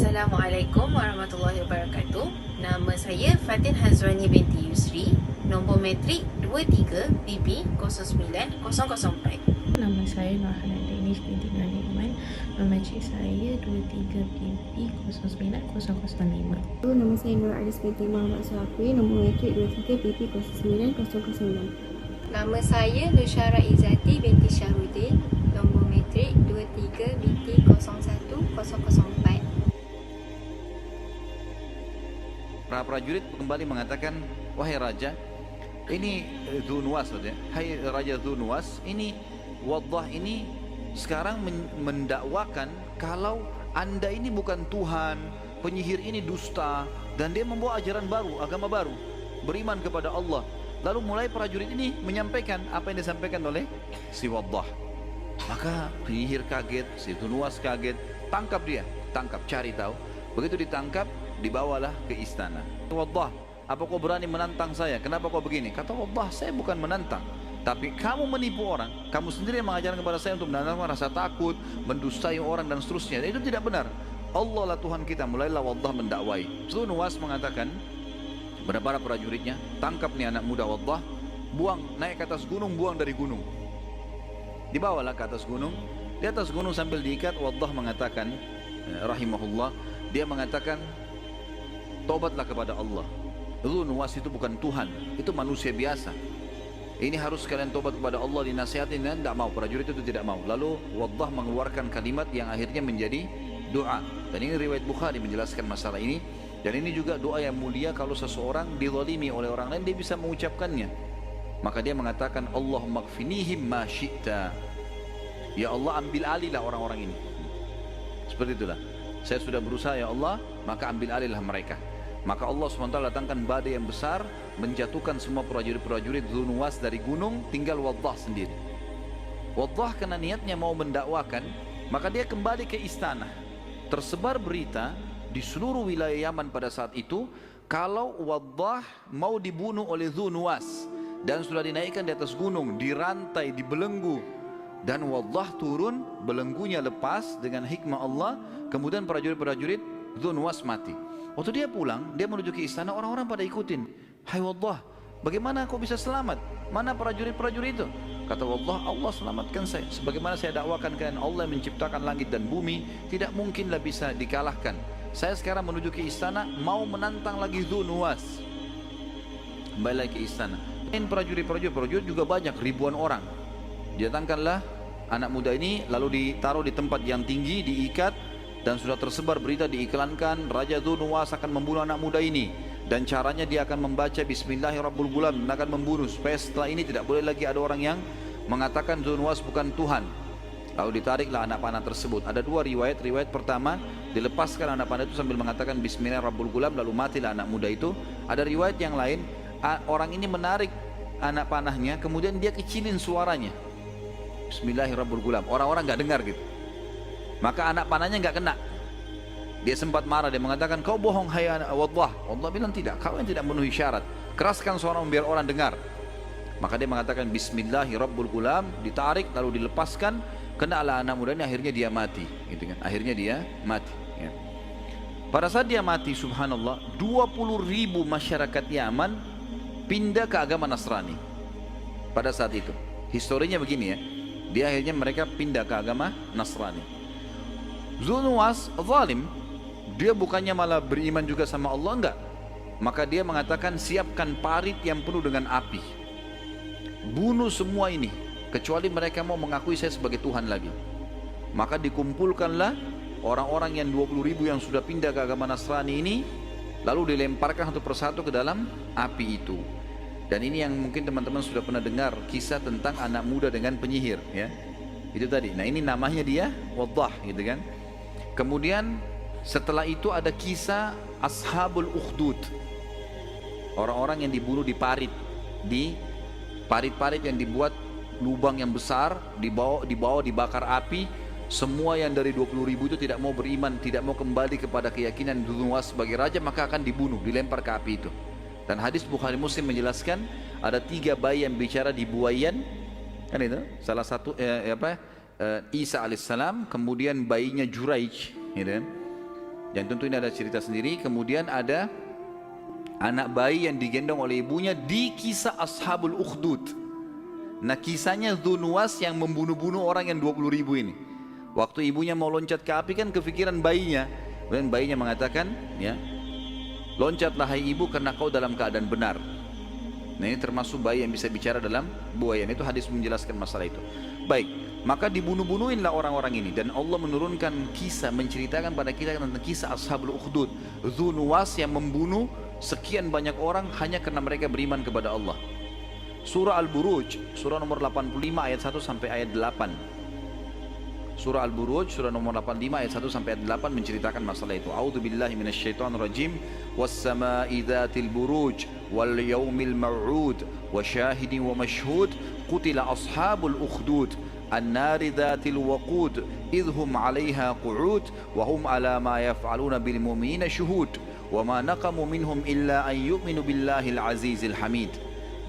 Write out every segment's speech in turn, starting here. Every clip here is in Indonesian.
Assalamualaikum warahmatullahi wabarakatuh. Nama saya Fatin Hazwani binti Yusri. Nombor metrik 23BP090004. Nama saya Nurhana Danish binti Nur Nikman. Nombor cek saya 23BP090005. Nama saya Nur Aris binti Muhammad Suhafi. Nombor metrik 23BP090009. Nama saya Nusyara Izzati binti Syahrudin. Nombor metrik 23BP010004. Para prajurit kembali mengatakan, wahai raja, ini Dzunwas, hai raja Dzunwas, ini Waddah ini sekarang mendakwakan kalau anda ini bukan Tuhan, penyihir ini dusta, dan dia membawa ajaran baru, agama baru, beriman kepada Allah. Lalu mulai prajurit ini menyampaikan apa yang disampaikan oleh si Waddah. Maka penyihir kaget, si Dzunwas kaget, tangkap dia, tangkap, cari tahu. Begitu ditangkap, dibawalah ke istana. Waddah, apa kau berani menantang saya? Kenapa kau begini? Kata Waddah, saya bukan menantang, tapi kamu menipu orang. Kamu sendiri yang mengajarkan kepada saya untuk menantang rasa takut, mendustai orang dan seterusnya. Dan itu tidak benar. Allah lah Tuhan kita. Mulailah Waddah mendakwai. Dzunwas mengatakan kepada para prajuritnya, tangkap nih anak muda Waddah, buang, naik ke atas gunung, buang dari gunung. Dibawalah ke atas gunung. Di atas gunung sambil diikat, Waddah mengatakan, rahimahullah, dia mengatakan, tobatlah kepada Allah. Dzunwas itu bukan Tuhan, itu manusia biasa. Ini harus kalian tobat kepada Allah, dinasihatin, dan tidak mau. Prajurit itu tidak mau. Lalu Waddah mengeluarkan kalimat yang akhirnya menjadi doa. Dan ini riwayat Bukhari menjelaskan masalah ini. Dan ini juga doa yang mulia kalau seseorang dizalimi oleh orang lain, dia bisa mengucapkannya. Maka dia mengatakan, Allahumma kfinihim ma syi'ta. Ya Allah, ambil alihlah orang-orang ini. Seperti itulah. Saya sudah berusaha ya Allah, maka ambil alihlah mereka. Maka Allah SWT datangkan badai yang besar, menjatuhkan semua prajurit-prajurit Dzunwas dari gunung, tinggal Waddah sendiri. Waddah karena niatnya mau mendakwakan, maka dia kembali ke istana. Tersebar berita di seluruh wilayah Yaman pada saat itu, kalau Waddah mau dibunuh oleh Dzunwas, dan sudah dinaikkan di atas gunung, dirantai, dibelenggu, dan Waddah turun, belenggunya lepas dengan hikmah Allah. Kemudian prajurit-prajurit Dzunwas mati. Waktu dia pulang, dia menuju ke istana, orang-orang pada ikutin. Hai Waddah, bagaimana kau bisa selamat? Mana prajurit-prajurit itu? Kata Waddah, Allah selamatkan saya. Sebagaimana saya dakwakan kalian, Allah yang menciptakan langit dan bumi, tidak mungkinlah bisa dikalahkan. Saya sekarang menuju ke istana, mau menantang lagi Dzunwas. Kembali lagi ke istana. Dan prajurit juga banyak, ribuan orang. Datangkanlah anak muda ini, lalu ditaruh di tempat yang tinggi, diikat, dan sudah tersebar berita, diiklankan Raja Dzunwas akan membunuh anak muda ini, dan caranya dia akan membaca Bismillahirrahmanirrahim dan akan membunuh, supaya setelah ini tidak boleh lagi ada orang yang mengatakan Dzunwas bukan Tuhan. Lalu ditariklah anak panah tersebut. Ada dua riwayat. Riwayat pertama, dilepaskan anak panah itu sambil mengatakan Bismillahirrahmanirrahim, lalu matilah anak muda itu. Ada riwayat yang lain, orang ini menarik anak panahnya, kemudian dia kecilin suaranya, Bismillahirrahmanirrahim. Orang-orang nggak dengar gitu. Maka anak panahnya nggak kena. Dia sempat marah, dia mengatakan, kau bohong hai Waddah. Allah bilang, tidak, kau yang tidak memenuhi syarat. Keraskan suara biar orang dengar. Maka dia mengatakan Bismillahirrahmanirrahim, ditarik lalu dilepaskan, kenalah anak muda ini, akhirnya dia mati, gitu kan. Akhirnya dia mati, ya. Pada saat dia mati, subhanallah, 20.000 masyarakat Yaman pindah ke agama Nasrani. Pada saat itu, historinya begini ya, dia akhirnya mereka pindah ke agama Nasrani. Dzunwas zalim, dia bukannya malah beriman juga sama Allah, enggak. Maka dia mengatakan, siapkan parit yang penuh dengan api, bunuh semua ini, kecuali mereka mau mengakui saya sebagai Tuhan lagi. Maka dikumpulkanlah orang-orang yang 20.000 yang sudah pindah ke agama Nasrani ini, lalu dilemparkan satu persatu ke dalam api itu. Dan ini yang mungkin teman-teman sudah pernah dengar, kisah tentang anak muda dengan penyihir, ya. Itu tadi. Nah, ini namanya dia Waddah, gitu kan. Kemudian setelah itu ada kisah Ashabul Ukhdud, orang-orang yang dibunuh di parit, di parit-parit yang dibuat lubang yang besar, dibawa dibakar api. Semua yang dari 20.000 itu tidak mau beriman, tidak mau kembali kepada keyakinan Dzunwas sebagai raja, maka akan dibunuh, dilempar ke api itu. Dan hadis Bukhari Muslim menjelaskan, ada 3 bayi yang bicara di buayan, kan itu salah satu Isa alaihissalam, kemudian bayinya Juraij, gitu kan. Dan tentu ini ada cerita sendiri. Kemudian ada anak bayi yang digendong oleh ibunya di kisah Ashabul Ukhdud. Nah, kisahnya Dzunuwas yang membunuh-bunuh orang yang 20.000 ini. Waktu ibunya mau loncat ke api kan kepikiran bayinya. Kemudian bayinya mengatakan, ya, loncatlah hai ibu karena kau dalam keadaan benar. Nah, ini termasuk bayi yang bisa bicara dalam buaya. Itu hadis menjelaskan masalah itu. Baik, maka dibunuh-bunuhinlah orang-orang ini. Dan Allah menurunkan kisah, menceritakan pada kita tentang kisah Ashabul Ukhdud, Dzunuwas yang membunuh sekian banyak orang hanya karena mereka beriman kepada Allah. Surah Al-Buruj, surah nomor 85 ayat 1 sampai ayat 8. Surah Al-Buruj, surah nomor 85 ayat 1 sampai ayat 8 menceritakan masalah itu. A'udzubillahi minasyaitonirrajim. Was-sama'i dzatil buruj wal yaumil maw'ud wa syahidin wa mashhud qutila ashabul ukhdud an-nari dzatil waqud idhum 'alaiha qu'ud wa hum 'ala ma yaf'aluna bil mu'minina syuhud wa ma naqamu minhum illa an yu'minu billahil azizil hamid.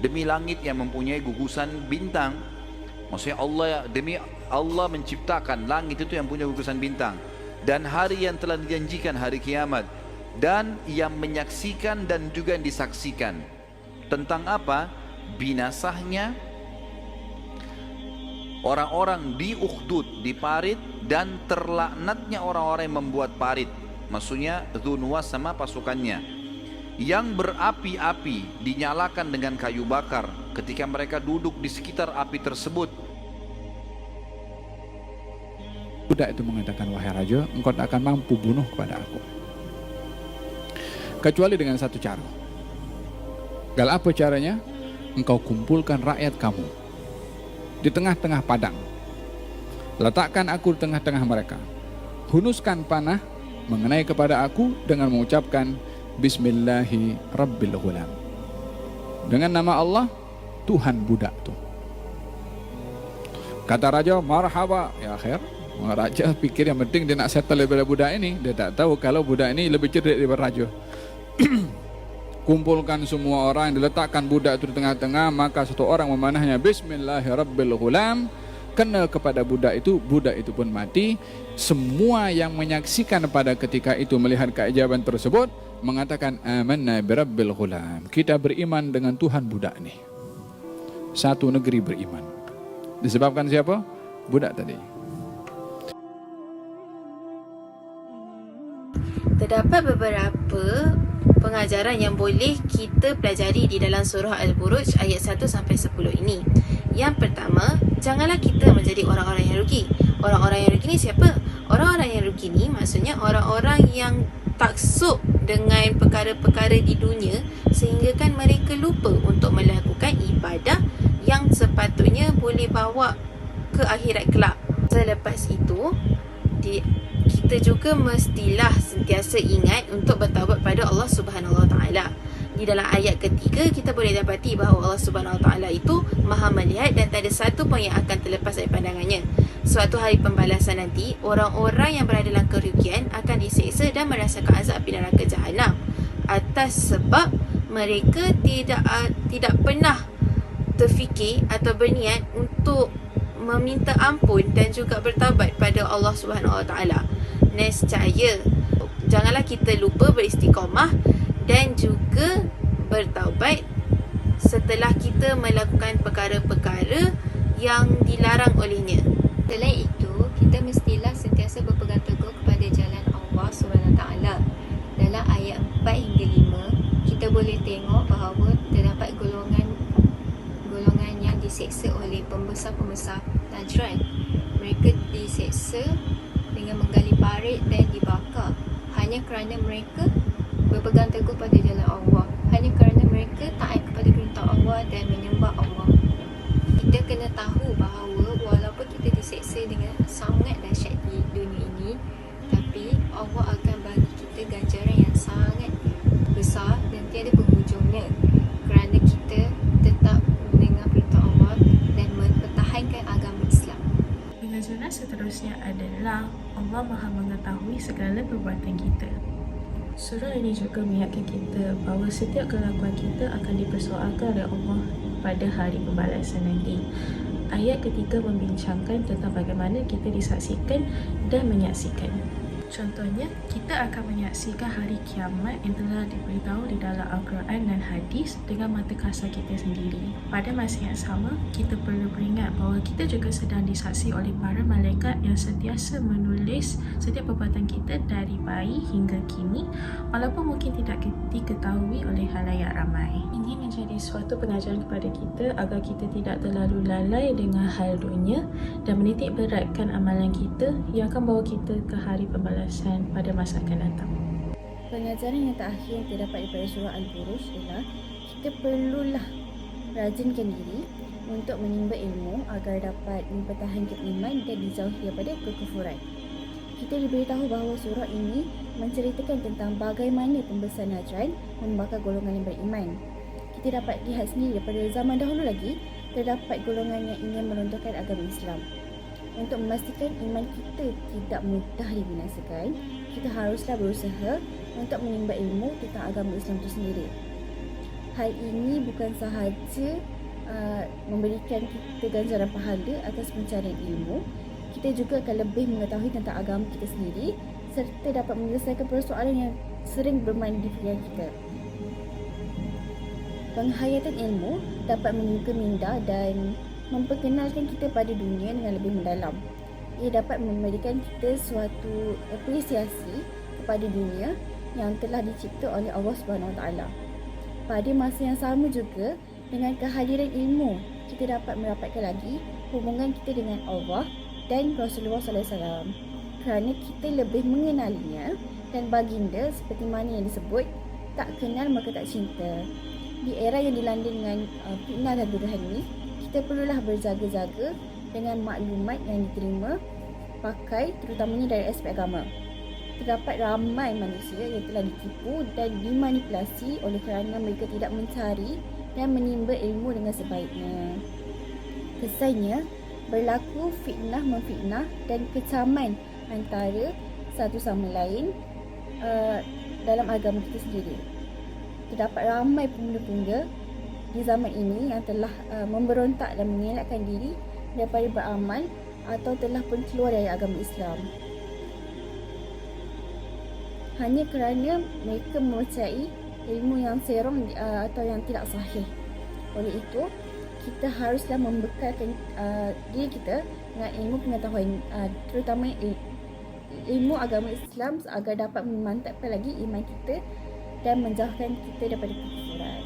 Demi langit yang mempunyai gugusan bintang, maksudnya demi Allah menciptakan langit itu yang punya gugusan bintang, dan hari yang telah dijanjikan hari kiamat, dan yang menyaksikan dan juga yang disaksikan. Tentang apa? Binasahnya orang-orang di Ukhdud, di parit, dan terlaknatnya orang-orang yang membuat parit. Maksudnya Dzunuwas sama pasukannya, yang berapi-api dinyalakan dengan kayu bakar ketika mereka duduk di sekitar api tersebut. Budak itu mengatakan, wahai raja, engkau tak akan mampu bunuh kepada aku kecuali dengan satu cara. Gal apa caranya? Engkau kumpulkan rakyat kamu di tengah-tengah padang, letakkan aku di tengah-tengah mereka, hunuskan panah mengenai kepada aku dengan mengucapkan Bismillahi Rabbil Ghulam, dengan nama Allah Tuhan budak itu. Kata raja, marhaba ya khair. Raja pikir yang penting dia nak settle daripada budak ini. Dia tak tahu kalau budak ini lebih cerdik daripada raja. Kumpulkan semua orang, diletakkan budak itu di tengah-tengah, maka satu orang memanahnya Bismillahirrabbilghulam, kena kepada budak itu pun mati. Semua yang menyaksikan pada ketika itu melihat keajaiban tersebut mengatakan amanna birabbil ghulam, kita beriman dengan Tuhan budak ini. Satu negeri beriman. Disebabkan siapa? Budak tadi. Terdapat beberapa pengajaran yang boleh kita pelajari di dalam surah Al-Buruj ayat 1 sampai 10 ini. Yang pertama, janganlah kita menjadi orang-orang yang rugi. Orang-orang yang rugi ni siapa? Orang-orang yang rugi ni maksudnya orang-orang yang taksub dengan perkara-perkara di dunia sehingga kan mereka lupa untuk melakukan ibadah yang sepatutnya boleh bawa ke akhirat kelak. Selepas itu, kita juga mestilah sentiasa ingat untuk bertaubat pada Allah Subhanahu Wa Taala. Di dalam ayat ketiga kita boleh dapati bahawa Allah Subhanahu Wa Taala itu Maha melihat dan tak ada satu pun yang akan terlepas dari pandangannya. Suatu hari pembalasan nanti, orang-orang yang berada dalam kerugian akan diseksa dan merasakan azab api neraka Jahanam atas sebab mereka tidak pernah terfikir atau berniat untuk meminta ampun dan juga bertaubat pada Allah Subhanahu Wa Taala. Nescaya janganlah kita lupa beristiqamah dan juga bertaubat setelah kita melakukan perkara-perkara yang dilarang olehnya. Selain itu, kita mestilah sentiasa berpegang teguh kepada jalan Allah SWT. Dalam ayat 4 hingga 5, kita boleh tengok bahawa terdapat golongan yang diseksa oleh pembesar-pembesar Najran. Mereka diseksa dengan menggali parit dan dibakar hanya kerana mereka berpegang teguh pada jalan Allah, hanya kerana mereka taat kepada perintah Allah dan menyembah Allah. Kita kena tahu bahawa walaupun kita diseksa dengan sangat dahsyat di dunia ini, tapi Allah akan bagi kita ganjaran yang sangat besar dan tiada penghujungnya kerana kita tetap mendengar perintah Allah dan mempertahankan agama Islam. Pengajaran seterusnya adalah Allah Maha mengetahui segala perbuatan kita. Surah ini juga mengingatkan kita bahawa setiap kelakuan kita akan dipersoalkan oleh Allah pada hari pembalasan nanti. Ayat ketiga membincangkan tentang bagaimana kita disaksikan dan menyaksikan. Contohnya, kita akan menyaksikan hari kiamat yang telah diberitahu di dalam Al-Quran dan hadis dengan mata kasar kita sendiri. Pada masa yang sama, kita perlu beringat bahawa kita juga sedang disaksi oleh para malaikat yang sentiasa menulis setiap perbuatan kita dari bayi hingga kini, walaupun mungkin tidak diketahui oleh khalayak ramai. Ini menjadi suatu pengajaran kepada kita agar kita tidak terlalu lalai dengan hal dunia dan menitik beratkan amalan kita yang akan bawa kita ke hari pembalasan pada masa akan datang. Pengajaran yang terakhir yang terdapat daripada surah Al-Buruj ialah kita perlulah rajinkan diri untuk menimba ilmu agar dapat mempertahankan iman dan dijauhi daripada kekufuran. Kita diberitahu bahawa surah ini menceritakan tentang bagaimana pembesar Najran membakar golongan yang beriman. Kita dapat lihat sendiri daripada zaman dahulu lagi terdapat golongan yang ingin meruntuhkan agama Islam. Untuk memastikan iman kita tidak mudah dibinasakan, kita haruslah berusaha untuk menimba ilmu tentang agama Islam itu sendiri. Hal ini bukan sahaja memberikan kita ganjaran pahala atas pencarian ilmu, kita juga akan lebih mengetahui tentang agama kita sendiri serta dapat menyelesaikan persoalan yang sering bermain di fikiran kita. Penghayatan ilmu dapat membuka minda dan memperkenalkan kita pada dunia dengan lebih mendalam. Ia dapat memberikan kita suatu apresiasi kepada dunia yang telah dicipta oleh Allah SWT. Pada masa yang sama juga, dengan kehadiran ilmu, kita dapat merapatkan lagi hubungan kita dengan Allah dan Rasulullah SAW. Kerana kita lebih mengenalinya dan baginda seperti mana yang disebut, tak kenal maka tak cinta. Di era yang dilanda dengan fitnah dan tuduhan ini, kita perlulah berjaga-jaga dengan maklumat yang diterima pakai terutamanya dari aspek agama. Terdapat ramai manusia yang telah ditipu dan dimanipulasi oleh kerana mereka tidak mencari dan menimba ilmu dengan sebaiknya. Kesannya, berlaku fitnah-memfitnah dan kecaman antara satu sama lain dalam agama kita sendiri. Terdapat ramai pemuda-pemuda di zaman ini yang telah memberontak dan mengelakkan diri daripada beramal atau telah pun keluar dari agama Islam hanya kerana mereka mempercayai ilmu yang serong atau yang tidak sahih. Oleh itu, kita haruslah membekalkan diri kita dengan ilmu pengetahuan, terutama ilmu agama Islam agar dapat memantapkan lagi iman kita dan menjauhkan kita daripada kekufuran.